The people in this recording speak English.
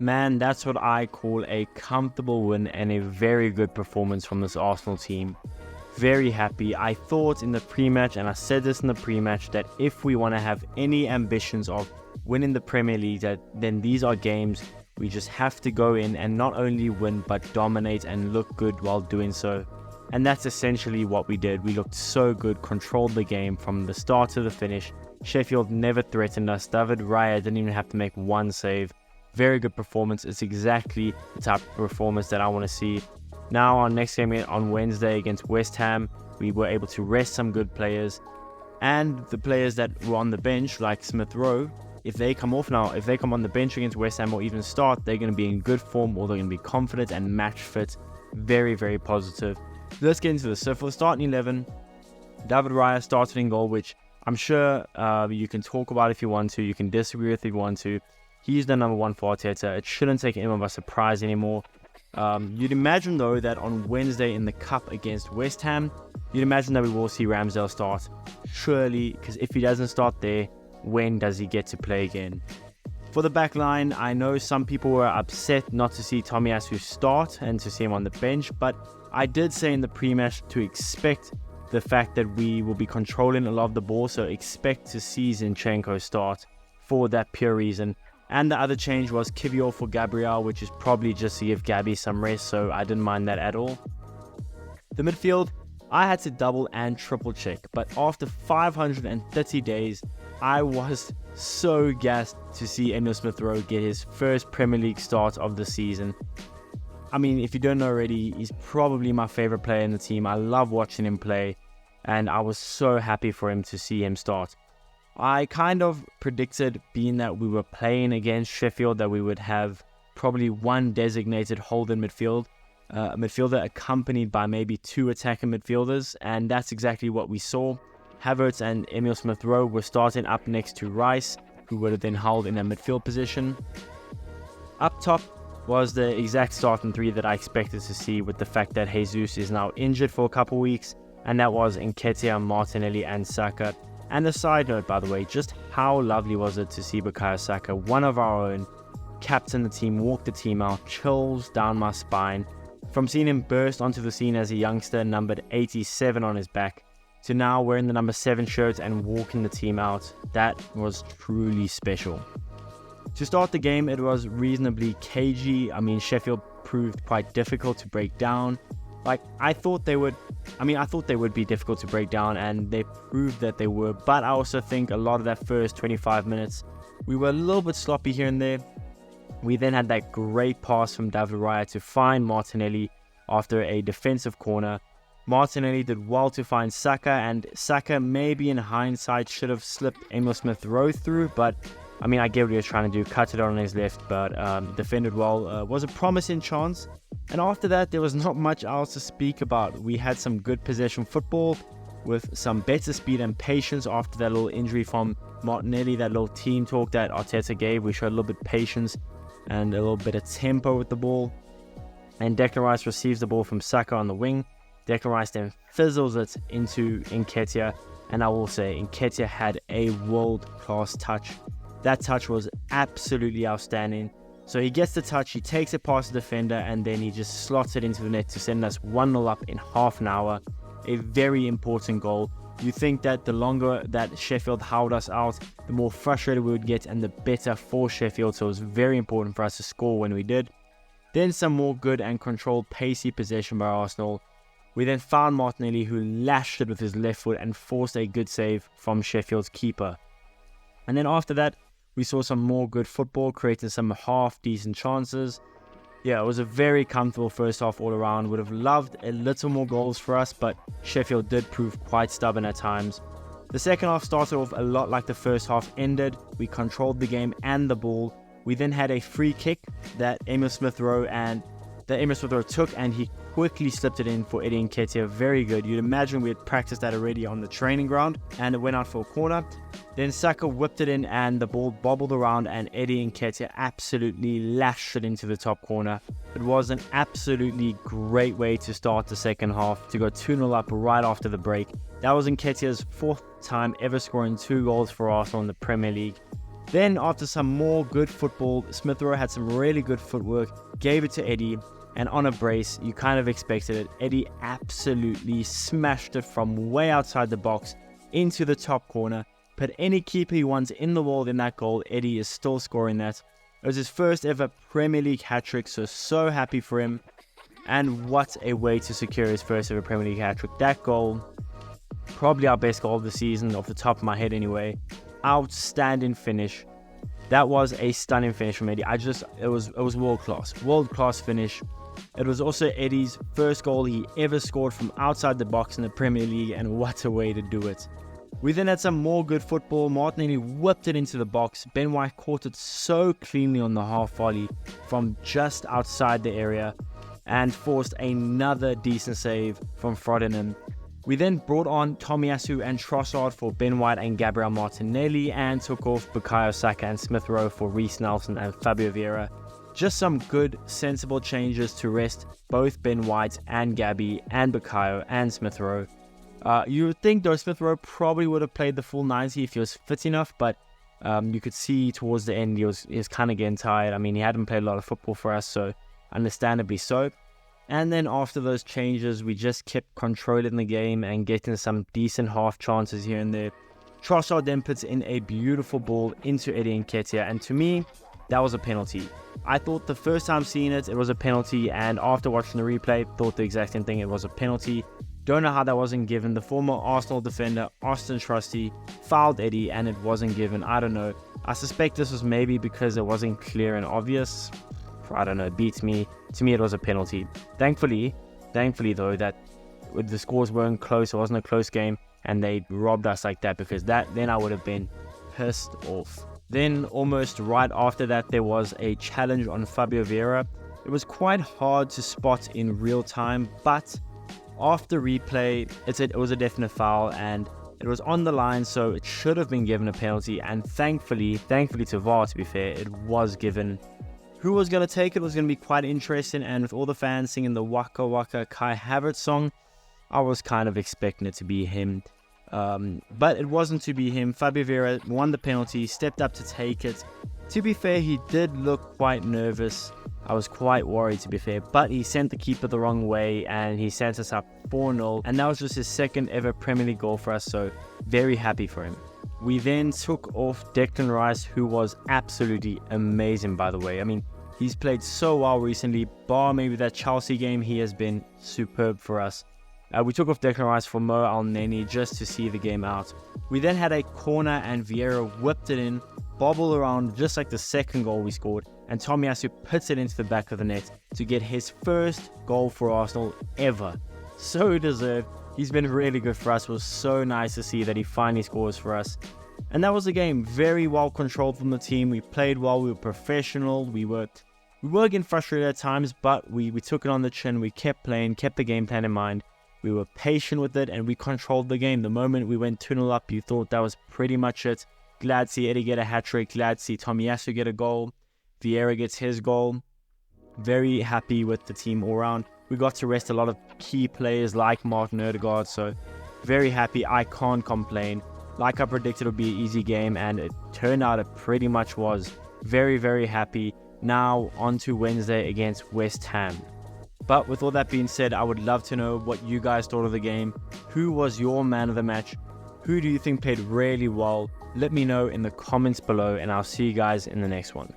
Man, that's what I call a comfortable win and a very good performance from this Arsenal team. Very happy. I thought in the pre-match, and I said this in the pre-match, that if we want to have any ambitions of winning the Premier League, then these are games we just have to go in and not only win but dominate and look good while doing so. And that's essentially what we did. We looked so good, controlled the game from the start to the finish. Sheffield never threatened us. David Raya didn't even have to make one save. Very good performance. It's exactly the type of performance that I want to see. Now our next game on Wednesday against West Ham, we were able to rest some good players. And the players that were on the bench, like Smith Rowe, if they come off now, if they come on the bench against West Ham or even start, they're going to be in good form or they're going to be confident and match fit. Very, very positive. Let's get into this. So for the starting 11, David Raya started in goal, which I'm sure you can talk about if you want to. You can disagree with if you want to. He's the number one for Arteta. It shouldn't take anyone by surprise anymore. You'd imagine, though, that on Wednesday in the Cup against West Ham, you'd imagine that we will see Ramsdale start. Surely, because if he doesn't start there, when does he get to play again? For the back line, I know some people were upset not to see Tomiyasu start and to see him on the bench, but I did say in the pre-match to expect the fact that we will be controlling a lot of the ball, so expect to see Zinchenko start for that pure reason. And the other change was Kivior for Gabriel, which is probably just to give Gabby some rest, so I didn't mind that at all. The midfield, I had to double and triple check, but after 530 days, I was so gassed to see Emil Smith Rowe get his first Premier League start of the season. I mean, if you don't know already, he's probably my favorite player in the team. I love watching him play, and I was so happy for him to see him start. I kind of predicted, being that we were playing against Sheffield, that we would have probably one designated holding midfield, a midfielder accompanied by maybe two attacking midfielders, and that's exactly what we saw. Havertz and Emil Smith Rowe were starting up next to Rice, who would have then held in a midfield position. Up top was the exact starting three that I expected to see, with the fact that Jesus is now injured for a couple weeks, and that was Nketiah, Martinelli and Saka. And a side note, by the way, just how lovely was it to see Bukayo Saka, one of our own, captain the team, walk the team out, chills down my spine. From seeing him burst onto the scene as a youngster, numbered 87 on his back, to now wearing the number 7 shirt and walking the team out, that was truly special. To start the game, it was reasonably cagey. I mean, Sheffield proved quite difficult to break down. I thought they would be difficult to break down, and they proved that they were. But I also think a lot of that first 25 minutes, we were a little bit sloppy here and there. We then had that great pass from David Raya to find Martinelli after a defensive corner. Martinelli did well to find Saka, and Saka maybe in hindsight should have slipped Emil Smith Rowe through, but I mean, I get what he was trying to do, cut it on his left, but defended well. Was a promising chance. And after that, there was not much else to speak about. We had some good possession football with some better speed and patience after that little injury from Martinelli, that little team talk that Arteta gave. We showed a little bit of patience and a little bit of tempo with the ball. And Declan Rice receives the ball from Saka on the wing. Declan Rice then fizzles it into Nketiah. And I will say, Nketiah had a world-class touch. That touch was absolutely outstanding. So he gets the touch, he takes it past the defender, and then he just slots it into the net to send us 1-0 up in half an hour. A very important goal. You think that the longer that Sheffield held us out, the more frustrated we would get and the better for Sheffield. So it was very important for us to score when we did. Then some more good and controlled pacey possession by Arsenal. We then found Martinelli, who lashed it with his left foot and forced a good save from Sheffield's keeper. And then after that, we saw some more good football, creating some half-decent chances. Yeah, it was a very comfortable first half all around. Would have loved a little more goals for us, but Sheffield did prove quite stubborn at times. The second half started off a lot like the first half ended. We controlled the game and the ball. We then had a free kick that Emil Smith Rowe took, and he quickly slipped it in for Eddie Nketiah. Very good. You'd imagine we had practiced that already on the training ground, and it went out for a corner. Then Saka whipped it in, and the ball bobbled around, and Eddie Nketiah absolutely lashed it into the top corner. It was an absolutely great way to start the second half, to go 2-0 up right after the break. That was Nketiah's 4th time ever scoring 2 goals for Arsenal in the Premier League. Then after some more good football, Smith Rowe had some really good footwork, gave it to Eddie, and on a brace, you kind of expected it. Eddie absolutely smashed it from way outside the box into the top corner. Put any keeper he wants in the world in that goal, Eddie is still scoring that. It was his first ever Premier League hat-trick, so happy for him. And what a way to secure his first ever Premier League hat-trick. That goal, probably our best goal of the season, off the top of my head anyway. Outstanding finish. That was a stunning finish from Eddie. It was world class finish. It was also Eddie's first goal he ever scored from outside the box in the Premier League, and what a way to do it. We then had some more good football. Martinelli whipped it into the box. Ben White caught it so cleanly on the half volley from just outside the area and forced another decent save from Ferdinand. We then brought on Tomiyasu and Trossard for Ben White and Gabriel Martinelli, and took off Bukayo Saka and Smith Rowe for Reece Nelson and Fabio Vieira. Just some good, sensible changes to rest both Ben White and Gabby and Bukayo and Smith Rowe. You would think though Smith Rowe probably would have played the full 90 if he was fit enough, but you could see towards the end he was kind of getting tired. I mean, he hadn't played a lot of football for us, so understandably so. And then after those changes, we just kept controlling the game and getting some decent half chances here and there. Trossard then puts in a beautiful ball into Eddie Nketiah, and to me, that was a penalty. I thought the first time seeing it was a penalty, and after watching the replay, thought the exact same thing, it was a penalty. Don't know how that wasn't given. The former Arsenal defender, Austin Trusty, fouled Eddie and it wasn't given. I don't know. I suspect this was maybe because it wasn't clear and obvious. I don't know, it beats me. To me, it was a penalty. Thankfully though, that the scores weren't close, it wasn't a close game, and they robbed us like that, because then I would have been pissed off. Then almost right after that, there was a challenge on Fabio Vieira. It was quite hard to spot in real time, but after replay, it was a definite foul, and it was on the line, so it should have been given a penalty, and thankfully to VAR, to be fair, it was given. Who was going to take it was going to be quite interesting, and with all the fans singing the Waka Waka Kai Havertz song, I was kind of expecting it to be him. But it wasn't to be him. Fabio Vieira won the penalty, stepped up to take it. To be fair, he did look quite nervous. I was quite worried, to be fair, but he sent the keeper the wrong way and he sent us up 4-0, and that was just his second ever Premier League goal for us, so very happy for him. We then took off Declan Rice, who was absolutely amazing, by the way. I mean, he's played so well recently, bar maybe that Chelsea game, he has been superb for us. We took off Declan Rice for Mo Elneny just to see the game out. We then had a corner and Vieira whipped it in, bobbled around just like the second goal we scored, and Tomiyasu puts it into the back of the net to get his first goal for Arsenal ever. So deserved. He's been really good for us. It was so nice to see that he finally scores for us. And that was the game. Very well controlled from the team. We played well. We were professional. We were getting frustrated at times, but we took it on the chin. We kept playing, kept the game plan in mind. We were patient with it, and we controlled the game. The moment we went 2-0 up, you thought that was pretty much it. Glad to see Eddie get a hat-trick. Glad to see Tomiyasu get a goal. Vieira gets his goal. Very happy with the team all around. We got to rest a lot of key players like Martin Odegaard, so very happy. I can't complain. Like I predicted, it would be an easy game, and it turned out it pretty much was. Very, very happy. Now on to Wednesday against West Ham. But with all that being said, I would love to know what you guys thought of the game. Who was your man of the match? Who do you think played really well? Let me know in the comments below, and I'll see you guys in the next one.